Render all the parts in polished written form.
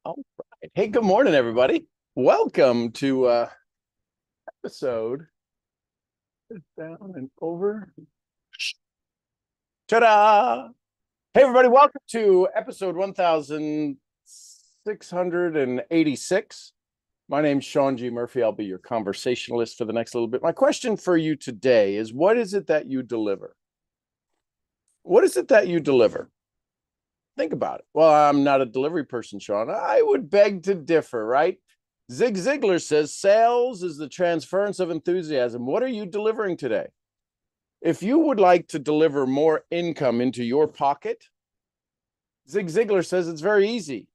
All right. Hey, good morning, everybody. Welcome to episode down and over. Ta-da! Hey, everybody, welcome to episode 1686. My name's Sean G. Murphy. I'll be your conversationalist for the next little bit. My question for you today is, what is it that you deliver? What is it that you deliver? Think about it. Well, I'm not a delivery person, Sean. I would beg to differ, right? Zig Ziglar says sales is the transference of enthusiasm. What are you delivering today? If you would like to deliver more income into your pocket, Zig Ziglar says it's very easy.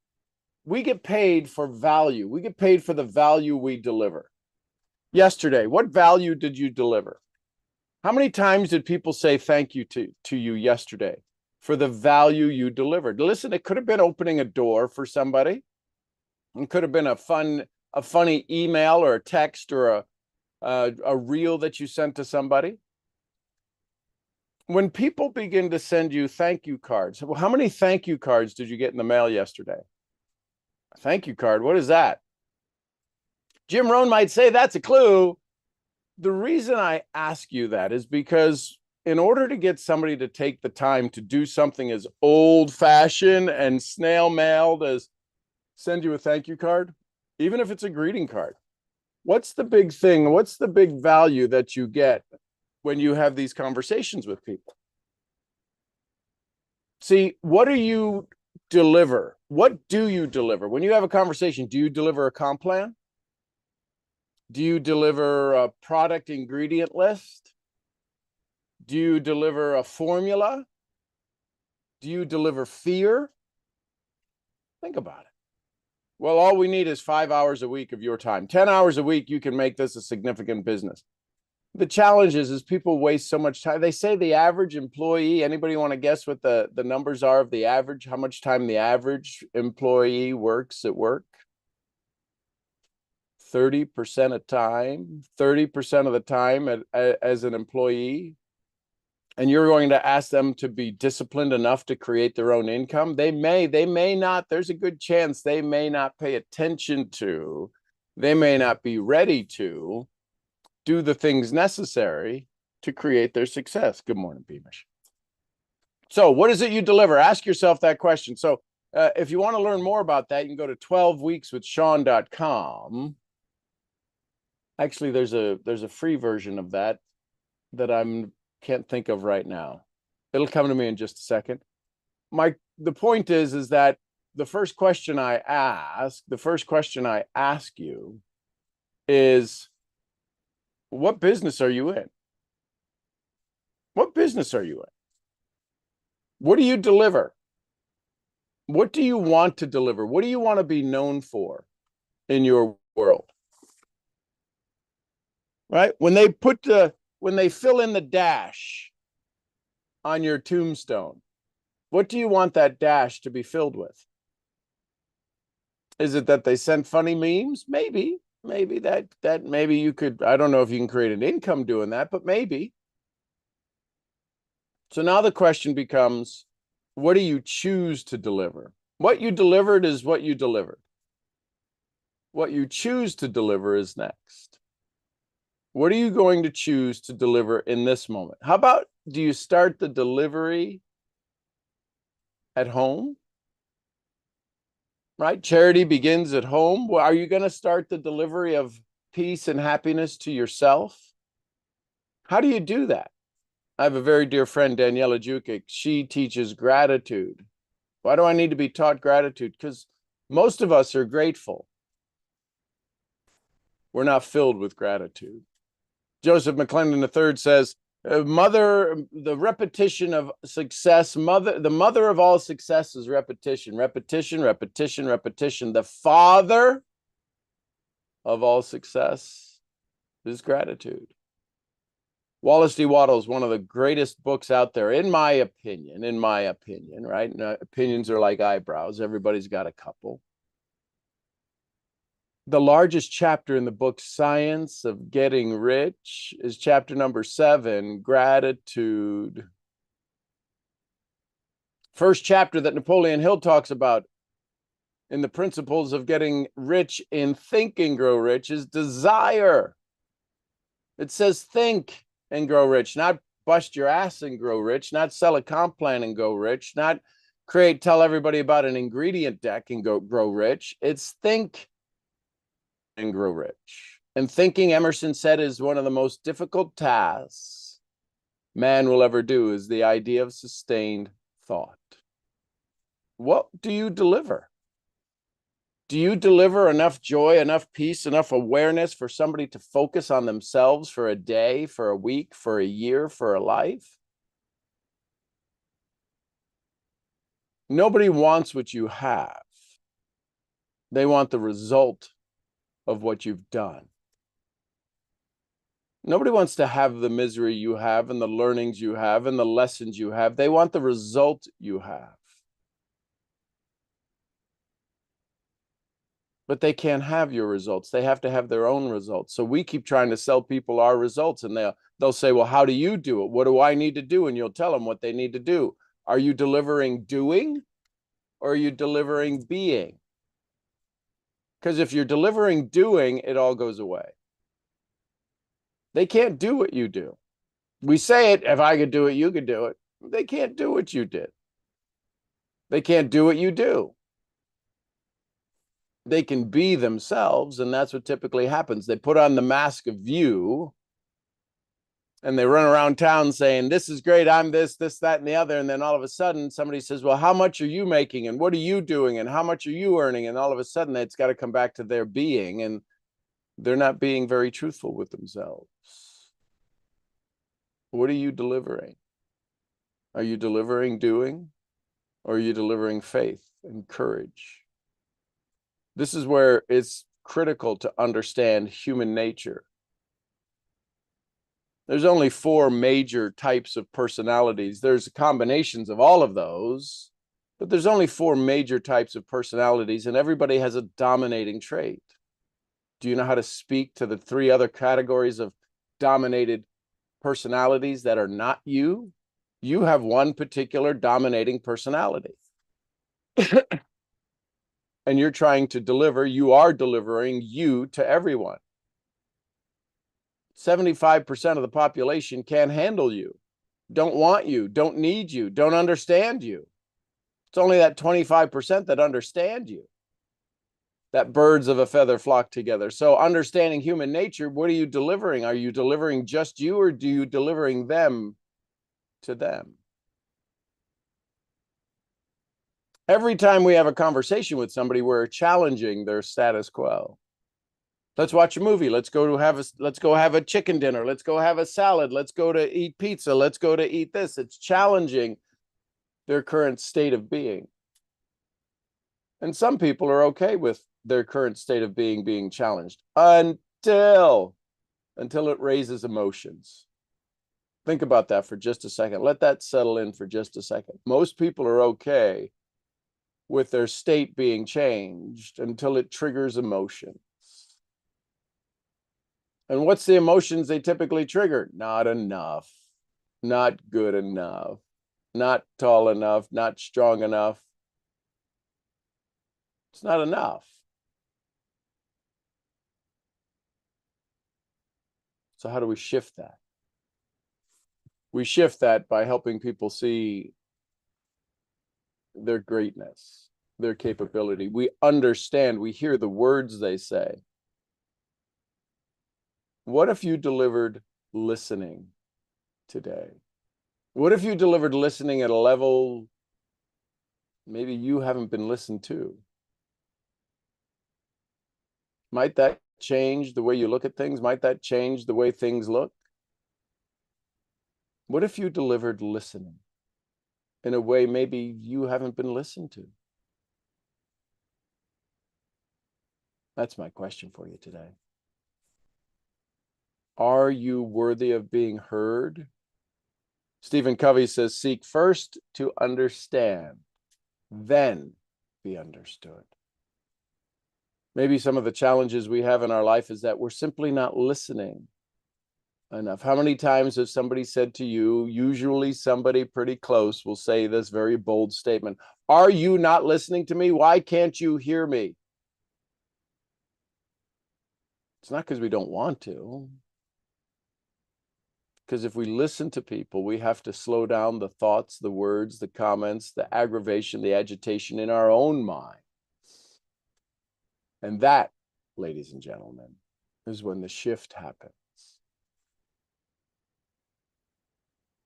We get paid for value. We get paid for the value we deliver. Yesterday, what value did you deliver? How many times did people say thank you to you yesterday for the value you delivered? Listen, it could have been opening a door for somebody. It could have been a funny email or a text or a reel that you sent to somebody. When people begin to send you thank you cards, well, how many thank you cards did you get in the mail yesterday? A thank you card, what is that? Jim Rohn might say that's a clue. The reason I ask you that is because in order to get somebody to take the time to do something as old-fashioned and snail-mailed as send you a thank you card, even if it's a greeting card, what's the big thing? What's the big value that you get when you have these conversations with people? See, what do you deliver? What do you deliver? When you have a conversation, do you deliver a comp plan? Do you deliver a product ingredient list? Do you deliver a formula? Do you deliver fear? Think about it. Well, all we need is 5 hours a week of your time. 10 hours a week, you can make this a significant business. The challenge is people waste so much time. They say the average employee, anybody want to guess what the numbers are of the average, how much time the average employee works at work? 30% of time, 30% of the time as an employee. And you're going to ask them to be disciplined enough to create their own income. They may not. There's a good chance they may not pay attention to, they may not be ready to do the things necessary to create their success. Good morning, Beamish. So what is it you deliver? Ask yourself that question. So if you want to learn more about that, you can go to 12weekswithsean.com. Actually, there's a free version of that I can't think of right now. It'll come to me in just a second. The point is that the first question I ask you is, what business are you in? What business are you in? What do you deliver? What do you want to deliver? What do you want to be known for in your world? Right? When they fill in the dash on your tombstone, what do you want that dash to be filled with? Is it that they sent funny memes? Maybe maybe you could, I don't know if you can create an income doing that, but maybe. So now the question becomes, what do you choose to deliver? What you delivered is what you delivered. What you choose to deliver is next. What are you going to choose to deliver in this moment? How about, do you start the delivery at home? Right? Charity begins at home. Well, are you going to start the delivery of peace and happiness to yourself? How do you do that? I have a very dear friend, Daniela Jukic. She teaches gratitude. Why do I need to be taught gratitude? Because most of us are grateful. We're not filled with gratitude. Joseph McClendon III says, the repetition of success, the mother of all success is repetition, repetition, repetition, repetition. The father of all success is gratitude. Wallace D. Wattles, one of the greatest books out there, in my opinion, right? Opinions are like eyebrows. Everybody's got a couple. The largest chapter in the book Science of Getting Rich is chapter number 7, Gratitude. First chapter that Napoleon Hill talks about in the principles of getting rich in Think and Grow Rich is desire. It says think and grow rich, not bust your ass and grow rich, not sell a comp plan and go rich, not tell everybody about an ingredient deck and grow rich. It's think and grow rich. And thinking, Emerson said, is one of the most difficult tasks man will ever do, is the idea of sustained thought. What do you deliver? Do you deliver enough joy, enough peace, enough awareness for somebody to focus on themselves for a day, for a week, for a year, for a life? Nobody wants what you have. They want the result of what you've done. Nobody wants to have the misery you have and the learnings you have and the lessons you have. They want the result you have. But they can't have your results. They have to have their own results. So we keep trying to sell people our results, and they'll say, well, how do you do it? What do I need to do? And you'll tell them what they need to do. Are you delivering doing, or are you delivering being? Because if you're delivering doing, it all goes away. They can't do what you do. We say it, if I could do it, you could do it. They can't do what you did. They can't do what you do. They can be themselves, and that's what typically happens. They put on the mask of you, and they run around town saying, this is great, I'm this, that, and the other. And then all of a sudden, somebody says, well, how much are you making? And what are you doing? And how much are you earning? And all of a sudden, it's got to come back to their being, and they're not being very truthful with themselves. What are you delivering? Are you delivering doing, or are you delivering faith and courage? This is where it's critical to understand human nature. There's only 4 major types of personalities. There's combinations of all of those, but there's only 4 major types of personalities, and everybody has a dominating trait. Do you know how to speak to the 3 other categories of dominated personalities that are not you? You have one particular dominating personality. And you're trying to deliver, you are delivering you to everyone. 75% of the population can't handle you, don't want you, don't need you, don't understand you. It's only that 25% that understand you. That birds of a feather flock together. So understanding human nature, what are you delivering? Are you delivering just you, or do you delivering them to them? Every time we have a conversation with somebody, we're challenging their status quo. Let's watch a movie. Let's go have a chicken dinner. Let's go have a salad. Let's go to eat pizza. Let's go to eat this. It's challenging their current state of being. And some people are okay with their current state of being challenged until it raises emotions. Think about that for just a second. Let that settle in for just a second. Most people are okay with their state being changed until it triggers emotions. And what's the emotions they typically trigger? Not enough, not good enough, not tall enough, not strong enough. It's not enough. So how do we shift that? We shift that by helping people see their greatness, their capability. We understand, we hear the words they say. What if you delivered listening today? What if you delivered listening at a level maybe you haven't been listened to? Might that change the way you look at things? Might that change the way things look? What if you delivered listening in a way maybe you haven't been listened to? That's my question for you today. Are you worthy of being heard? Stephen Covey says, seek first to understand, then be understood. Maybe some of the challenges we have in our life is that we're simply not listening enough. How many times has somebody said to you, usually somebody pretty close will say this very bold statement, are you not listening to me? Why can't you hear me? It's not because we don't want to. Because if we listen to people, we have to slow down the thoughts, the words, the comments, the aggravation, the agitation in our own minds. And that, ladies and gentlemen, is when the shift happens.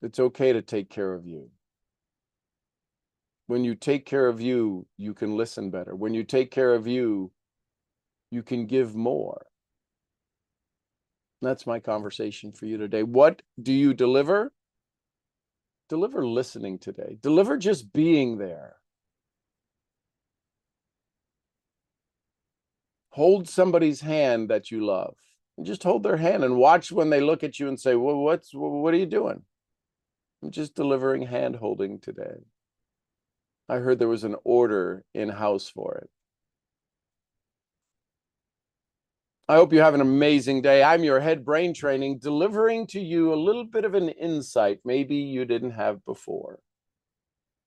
It's okay to take care of you. When you take care of you, you can listen better. When you take care of you, you can give more. That's my conversation for you today. What do you deliver? Deliver listening today. Deliver just being there. Hold somebody's hand that you love. And just hold their hand and watch when they look at you and say, well, what are you doing? I'm just delivering hand holding today. I heard there was an order in-house for it. I hope you have an amazing day. I'm your head brain training, delivering to you a little bit of an insight maybe you didn't have before.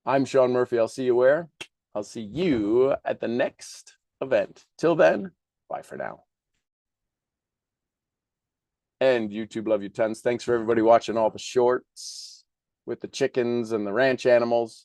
I'm Sean Murphy. I'll see you where? I'll see you at the next event. Till then, bye for now. And YouTube, love you tons. Thanks for everybody watching all the shorts with the chickens and the ranch animals.